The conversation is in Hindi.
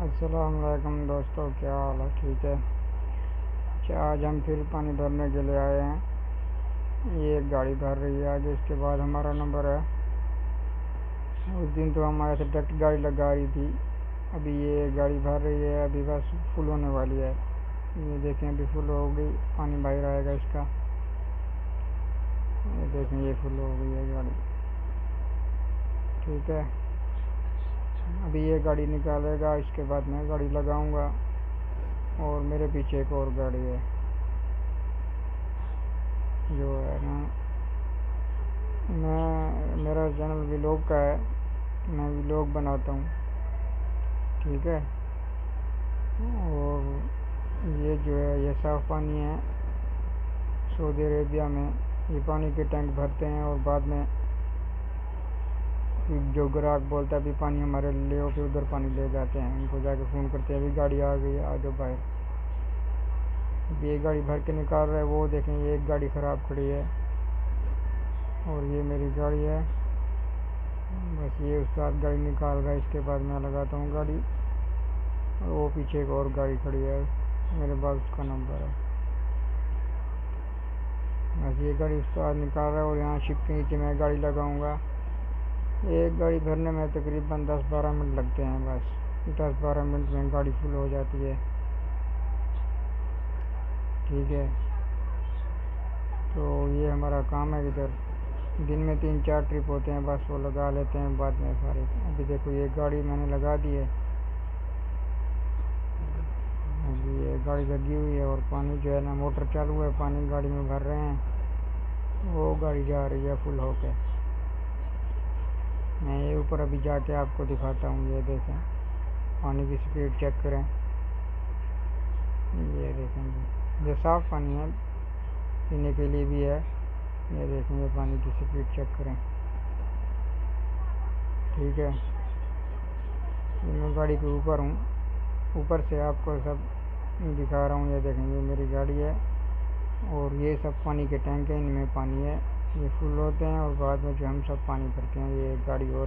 अस्सलाम वालेकुम दोस्तों, क्या हाल है? ठीक है। अच्छा, आज हम फिर पानी भरने के लिए आए हैं। ये एक गाड़ी भर रही है आगे, इसके बाद हमारा नंबर है। उस दिन तो हमारे से ट्रैक्टर गाड़ी लगा रही थी। अभी ये गाड़ी भर रही है, अभी बस फुल होने वाली है। ये देखें, अभी फुल हो गई, पानी बाहर आएगा इसका। ये देखें, ये फुल हो गई है गाड़ी। ठीक है, अभी ये गाड़ी निकालेगा, इसके बाद मैं गाड़ी लगाऊंगा। और मेरे पीछे एक और गाड़ी है जो है ना, मेरा चैनल व्लॉग का है, मैं व्लॉग बनाता हूँ। ठीक है। और ये जो है, ये साफ़ पानी है सऊदी अरेबिया में। ये पानी के टैंक भरते हैं और बाद में जो ग्राहक बोलता है अभी पानी हमारे ले आओ, फिर उधर पानी ले जाते हैं। उनको जाके फ़ोन करते हैं, अभी गाड़ी आ गई है, आ जाओ बाहर। अभी ये गाड़ी भर के निकाल रहा है। वो देखें, ये एक गाड़ी ख़राब खड़ी है और ये मेरी गाड़ी है। बस ये उस्ताद गाड़ी निकाल रहा है, इसके बाद मैं लगाता हूँ गाड़ी। और वो पीछे एक और गाड़ी खड़ी है, मेरे पास उसका नंबर है। बस ये गाड़ी उस्ताद निकाल रहा है और यहाँ शिप के नीचे मैं गाड़ी लगाऊंगा। एक गाड़ी भरने में तकरीबन 10-12 मिनट लगते हैं। बस 10-12 मिनट में गाड़ी फुल हो जाती है। ठीक है, तो ये हमारा काम है। इधर दिन में 3-4 ट्रिप होते हैं, बस वो लगा लेते हैं बाद में सारे। अभी देखो, ये गाड़ी मैंने लगा दी है। अभी ये गाड़ी लगी हुई है और पानी जो है ना, मोटर चालू है, पानी गाड़ी में भर रहे हैं। वो गाड़ी जा रही है फुल होके। मैं ये ऊपर अभी जाके आपको दिखाता हूँ। ये देखें, पानी की स्पीड चेक करें। ये देखें, ये साफ़ पानी है, पीने के लिए भी है। ये देखें, ये पानी की स्पीड चेक करें। ठीक है, मैं गाड़ी के ऊपर हूँ, ऊपर से आपको सब दिखा रहा हूँ। ये देखें, ये मेरी गाड़ी है और ये सब पानी के टैंक हैं, इनमें पानी है। ये फुल होते हैं और बाद में जो हम सब पानी भरते हैं। ये एक गाड़ी और